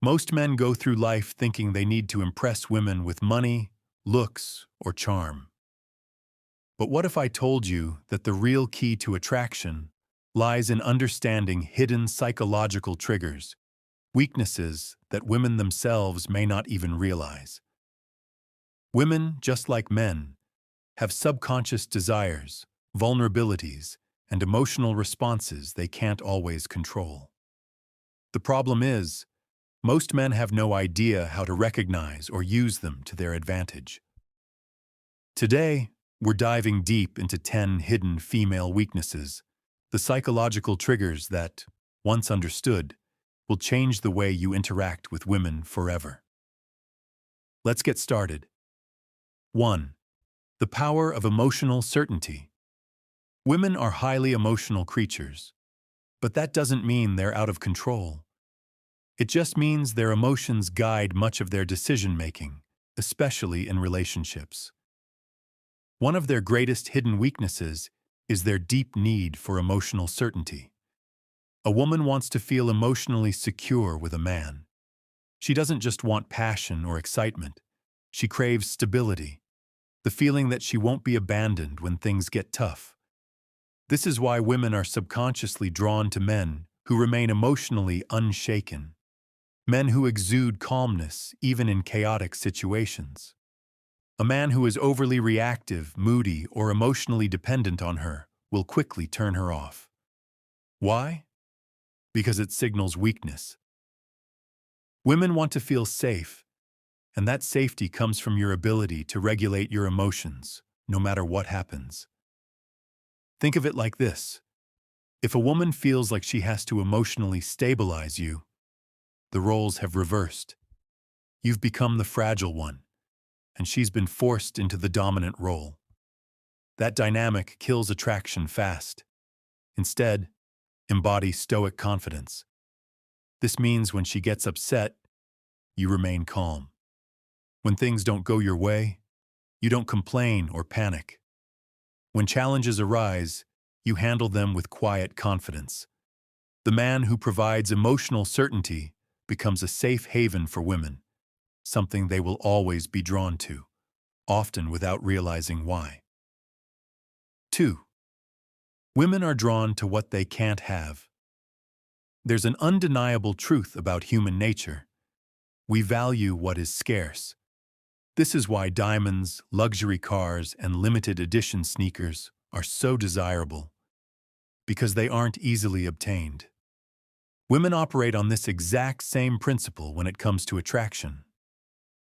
Most men go through life thinking they need to impress women with money, looks, or charm. But what if I told you that the real key to attraction lies in understanding hidden psychological triggers, weaknesses that women themselves may not even realize? Women, just like men, have subconscious desires, vulnerabilities, and emotional responses they can't always control. The problem is, most men have no idea how to recognize or use them to their advantage. Today, we're diving deep into 10 hidden female weaknesses, the psychological triggers that, once understood, will change the way you interact with women forever. Let's get started. 1. The power of emotional certainty. Women are highly emotional creatures, but that doesn't mean they're out of control. It just means their emotions guide much of their decision-making, especially in relationships. One of their greatest hidden weaknesses is their deep need for emotional certainty. A woman wants to feel emotionally secure with a man. She doesn't just want passion or excitement. She craves stability, the feeling that she won't be abandoned when things get tough. This is why women are subconsciously drawn to men who remain emotionally unshaken, men who exude calmness even in chaotic situations. A man who is overly reactive, moody, or emotionally dependent on her will quickly turn her off. Why? Because it signals weakness. Women want to feel safe, and that safety comes from your ability to regulate your emotions, no matter what happens. Think of it like this. If a woman feels like she has to emotionally stabilize you, the roles have reversed. You've become the fragile one, and she's been forced into the dominant role. That dynamic kills attraction fast. Instead, embody stoic confidence. This means when she gets upset, you remain calm. When things don't go your way, you don't complain or panic. When challenges arise, you handle them with quiet confidence. The man who provides emotional certainty becomes a safe haven for women, something they will always be drawn to, often without realizing why. 2. Women are drawn to what they can't have. There's an undeniable truth about human nature. We value what is scarce. This is why diamonds, luxury cars, and limited edition sneakers are so desirable, because they aren't easily obtained. Women operate on this exact same principle when it comes to attraction.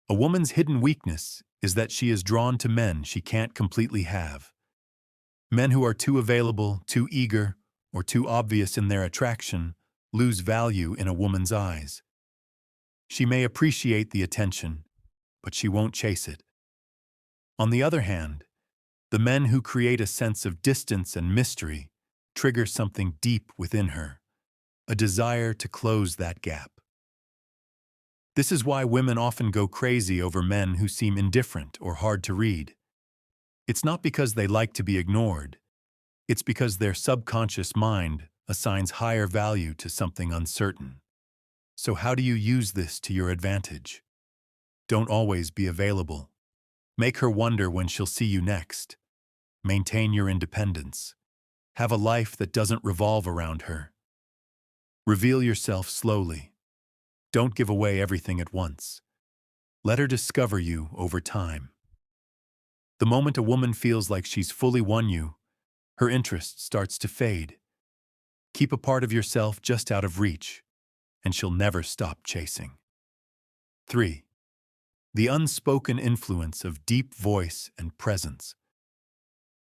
A woman's hidden weakness is that she is drawn to men she can't completely have. Men who are too available, too eager, or too obvious in their attraction lose value in a woman's eyes. She may appreciate the attention, but she won't chase it. On the other hand, the men who create a sense of distance and mystery trigger something deep within her, a desire to close that gap. This is why women often go crazy over men who seem indifferent or hard to read. It's not because they like to be ignored. It's because their subconscious mind assigns higher value to something uncertain. So how do you use this to your advantage? Don't always be available. Make her wonder when she'll see you next. Maintain your independence. Have a life that doesn't revolve around her. Reveal yourself slowly. Don't give away everything at once. Let her discover you over time. The moment a woman feels like she's fully won you, her interest starts to fade. Keep a part of yourself just out of reach, and she'll never stop chasing. 3. The unspoken influence of deep voice and presence.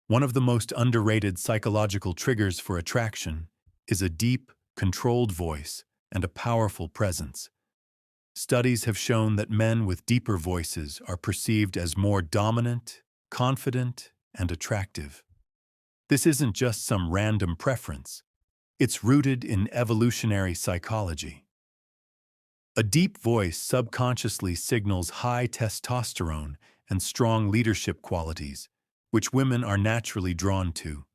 One of the most underrated psychological triggers for attraction is a deep, controlled voice and a powerful presence. Studies have shown that men with deeper voices are perceived as more dominant, confident, and attractive. This isn't just some random preference. It's rooted in evolutionary psychology. A deep voice subconsciously signals high testosterone and strong leadership qualities, which women are naturally drawn to.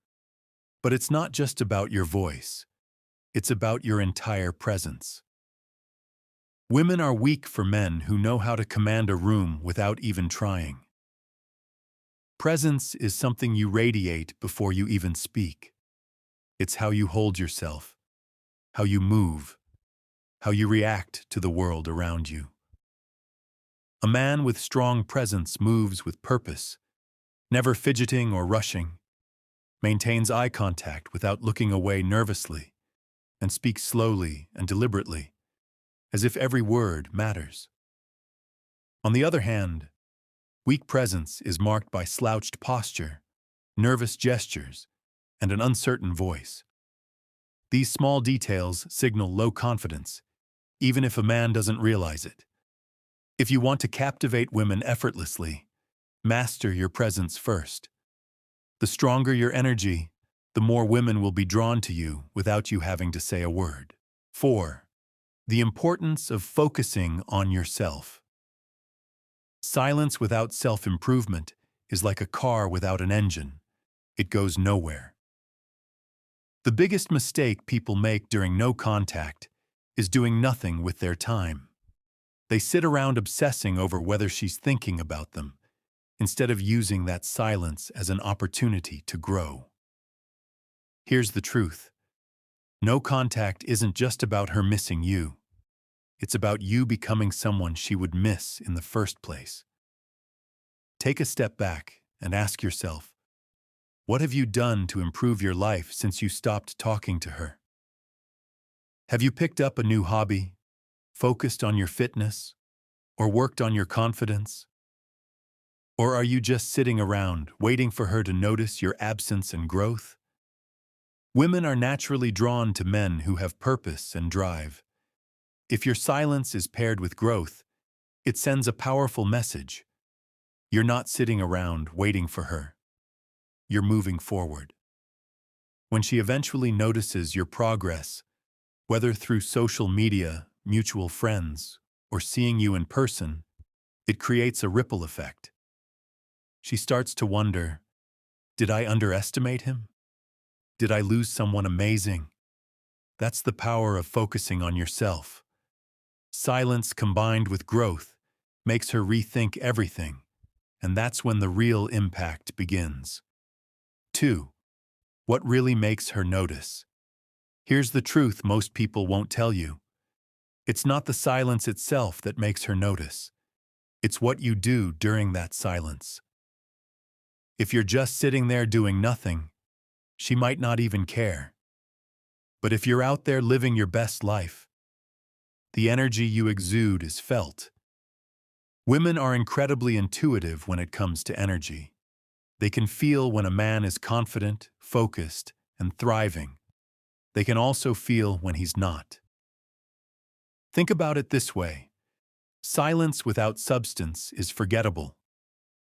But it's not just about your voice. It's about your entire presence. Women are weak for men who know how to command a room without even trying. Presence is something you radiate before you even speak. It's how you hold yourself, how you move, how you react to the world around you. A man with strong presence moves with purpose, never fidgeting or rushing, maintains eye contact without looking away nervously, and speaks slowly and deliberately, as if every word matters. On the other hand, weak presence is marked by slouched posture, nervous gestures, and an uncertain voice. These small details signal low confidence, even if a man doesn't realize it. If you want to captivate women effortlessly, master your presence first. The stronger your energy, the more women will be drawn to you without you having to say a word. 4. The importance of focusing on yourself. Silence without self-improvement is like a car without an engine. It goes nowhere. The biggest mistake people make during no contact is doing nothing with their time. They sit around obsessing over whether she's thinking about them, instead of using that silence as an opportunity to grow. Here's the truth. No contact isn't just about her missing you. It's about you becoming someone she would miss in the first place. Take a step back and ask yourself, what have you done to improve your life since you stopped talking to her? Have you picked up a new hobby, focused on your fitness, or worked on your confidence? Or are you just sitting around, waiting for her to notice your absence and growth? Women are naturally drawn to men who have purpose and drive. If your silence is paired with growth, it sends a powerful message. You're not sitting around waiting for her. You're moving forward. When she eventually notices your progress, whether through social media, mutual friends, or seeing you in person, it creates a ripple effect. She starts to wonder, did I underestimate him? Did I lose someone amazing? That's the power of focusing on yourself. Silence combined with growth makes her rethink everything, and that's when the real impact begins. 2. What really makes her notice? Here's the truth most people won't tell you. It's not the silence itself that makes her notice. It's what you do during that silence. If you're just sitting there doing nothing, she might not even care. But if you're out there living your best life, the energy you exude is felt. Women are incredibly intuitive when it comes to energy. They can feel when a man is confident, focused, and thriving. They can also feel when he's not. Think about it this way. Silence without substance is forgettable,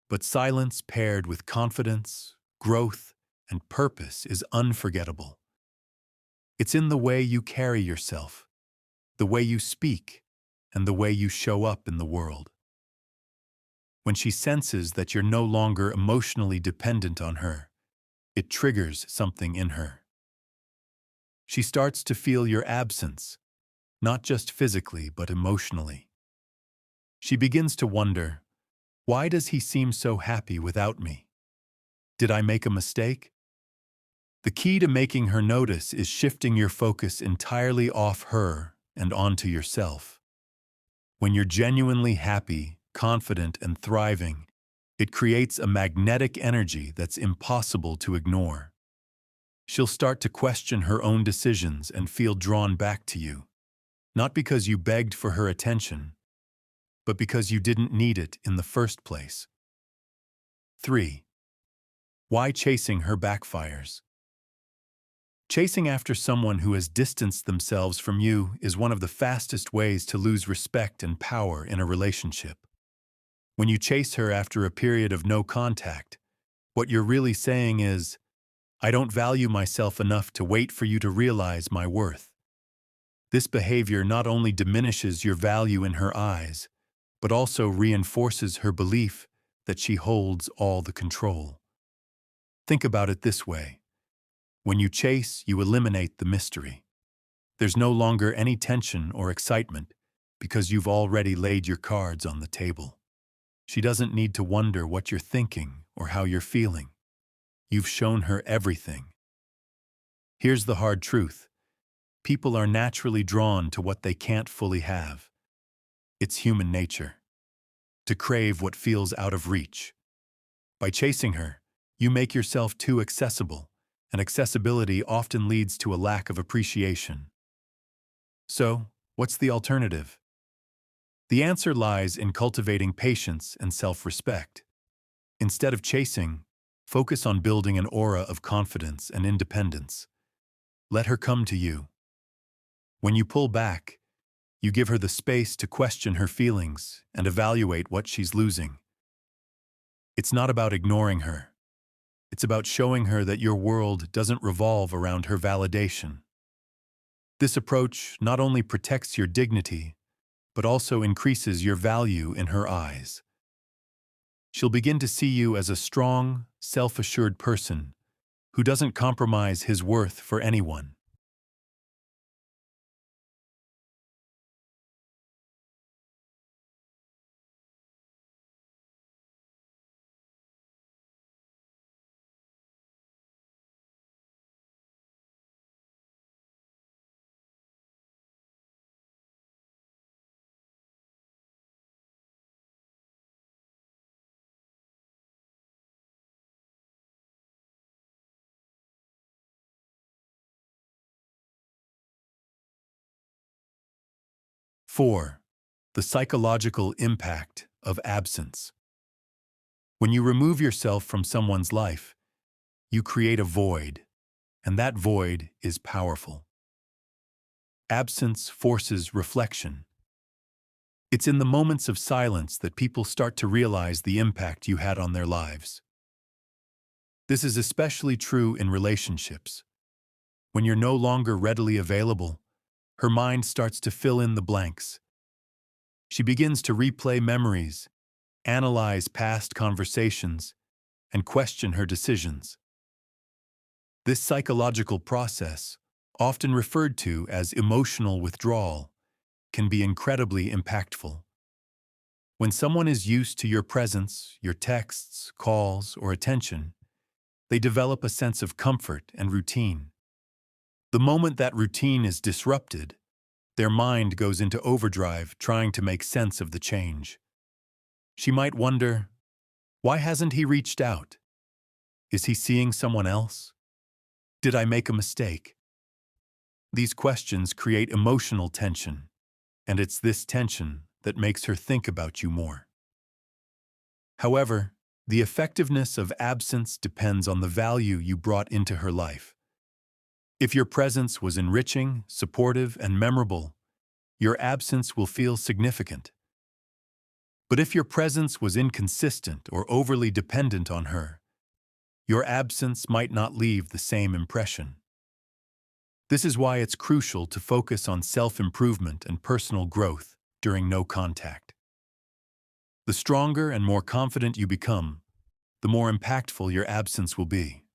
but silence paired with confidence, growth, and purpose is unforgettable. It's in the way you carry yourself, the way you speak, and the way you show up in the world. When she senses that you're no longer emotionally dependent on her, it triggers something in her. She starts to feel your absence, not just physically but emotionally. She begins to wonder, why does he seem so happy without me? Did I make a mistake? The key to making her notice is shifting your focus entirely off her and onto yourself. When you're genuinely happy, confident, and thriving, it creates a magnetic energy that's impossible to ignore. She'll start to question her own decisions and feel drawn back to you, not because you begged for her attention, but because you didn't need it in the first place. 3. Why chasing her backfires? Chasing after someone who has distanced themselves from you is one of the fastest ways to lose respect and power in a relationship. When you chase her after a period of no contact, what you're really saying is, I don't value myself enough to wait for you to realize my worth. This behavior not only diminishes your value in her eyes, but also reinforces her belief that she holds all the control. Think about it this way. When you chase, you eliminate the mystery. There's no longer any tension or excitement. because you've already laid your cards on the table. She doesn't need to wonder what you're thinking or how you're feeling. You've shown her everything. Here's the hard truth. People are naturally drawn to what they can't fully have. It's human nature to crave what feels out of reach. By chasing her, you make yourself too accessible, and accessibility often leads to a lack of appreciation. So, what's the alternative? The answer lies in cultivating patience and self-respect. Instead of chasing, focus on building an aura of confidence and independence. Let her come to you. When you pull back, you give her the space to question her feelings and evaluate what she's losing. It's not about ignoring her. It's about showing her that your world doesn't revolve around her validation. This approach not only protects your dignity, but also increases your value in her eyes. She'll begin to see you as a strong, self-assured person who doesn't compromise his worth for anyone. Four, the psychological impact of absence. When you remove yourself from someone's life, you create a void, and that void is powerful. Absence forces reflection. It's in the moments of silence that people start to realize the impact you had on their lives. This is especially true in relationships. When you're no longer readily available, her mind starts to fill in the blanks. She begins to replay memories, analyze past conversations, and question her decisions. This psychological process, often referred to as emotional withdrawal, can be incredibly impactful. When someone is used to your presence, your texts, calls, or attention, they develop a sense of comfort and routine. The moment that routine is disrupted, their mind goes into overdrive trying to make sense of the change. She might wonder, why hasn't he reached out? Is he seeing someone else? Did I make a mistake? These questions create emotional tension, and it's this tension that makes her think about you more. However, the effectiveness of absence depends on the value you brought into her life. If your presence was enriching, supportive, and memorable, your absence will feel significant. But if your presence was inconsistent or overly dependent on her, your absence might not leave the same impression. This is why it's crucial to focus on self-improvement and personal growth during no contact. The stronger and more confident you become, the more impactful your absence will be.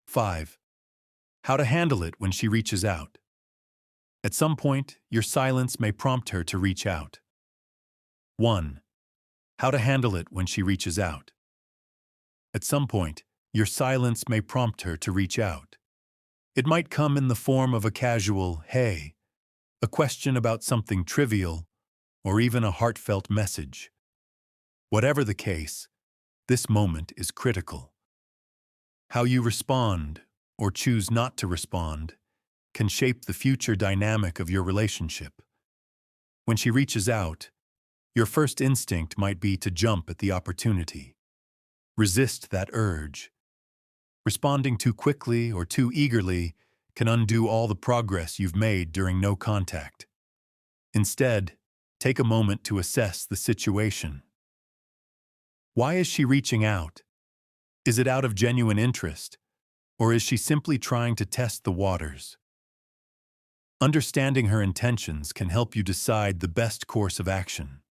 5. How to handle it when she reaches out. At some point, your silence may prompt her to reach out. 1. How to handle it when she reaches out. At some point, your silence may prompt her to reach out. It might come in the form of a casual, "Hey," a question about something trivial, or even a heartfelt message. Whatever the case, this moment is critical. How you respond, or choose not to respond, can shape the future dynamic of your relationship. When she reaches out, your first instinct might be to jump at the opportunity. Resist that urge. Responding too quickly or too eagerly can undo all the progress you've made during no contact. Instead, take a moment to assess the situation. Why is she reaching out? Is it out of genuine interest, or is she simply trying to test the waters? Understanding her intentions can help you decide the best course of action.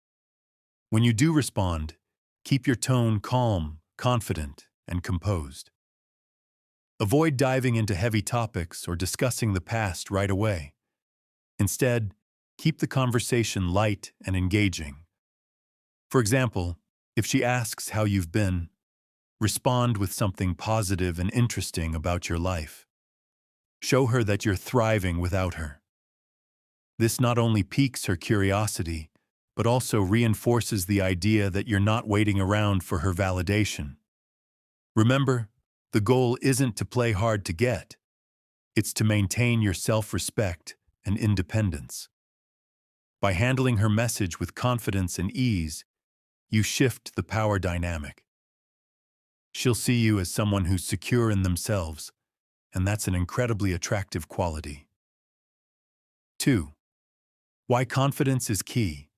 When you do respond, keep your tone calm, confident, and composed. Avoid diving into heavy topics or discussing the past right away. Instead, Keep the conversation light and engaging. For example, if she asks how you've been, respond with something positive and interesting about your life. Show her that you're thriving without her. This not only piques her curiosity, but also reinforces the idea that you're not waiting around for her validation. Remember, the goal isn't to play hard to get. It's to maintain your self-respect and independence. By handling her message with confidence and ease, you shift the power dynamic. She'll see you as someone who's secure in themselves, and that's an incredibly attractive quality. 2. Why confidence is key.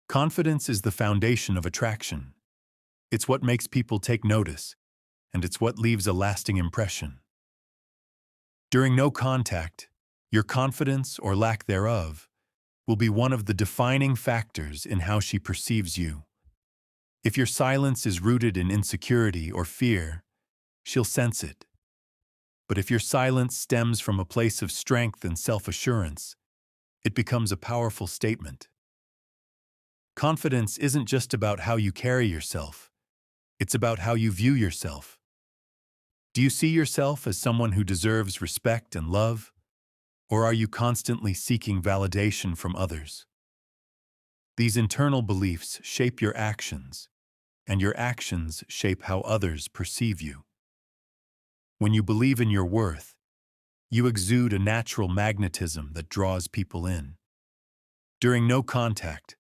Confidence is the foundation of attraction. It's what makes people take notice, and it's what leaves a lasting impression. During no contact, your confidence or lack thereof will be one of the defining factors in how she perceives you. If your silence is rooted in insecurity or fear, she'll sense it. But if your silence stems from a place of strength and self-assurance, it becomes a powerful statement. Confidence isn't just about how you carry yourself. It's about how you view yourself. Do you see yourself as someone who deserves respect and love? Or are you constantly seeking validation from others? These internal beliefs shape your actions, and your actions shape how others perceive you. When you believe in your worth, you exude a natural magnetism that draws people in. During no contact,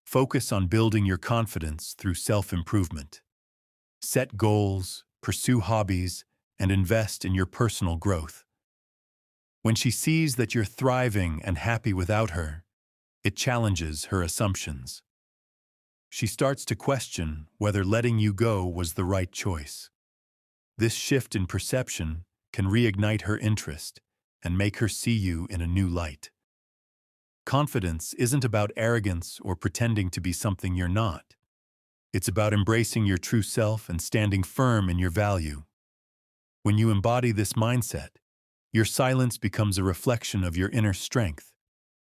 focus on building your confidence through self-improvement. Set goals, pursue hobbies, and invest in your personal growth. When she sees that you're thriving and happy without her, it challenges her assumptions. She starts to question whether letting you go was the right choice. This shift in perception can reignite her interest and make her see you in a new light. Confidence isn't about arrogance or pretending to be something you're not. It's about embracing your true self and standing firm in your value. When you embody this mindset, your silence becomes a reflection of your inner strength,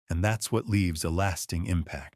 and that's what leaves a lasting impact.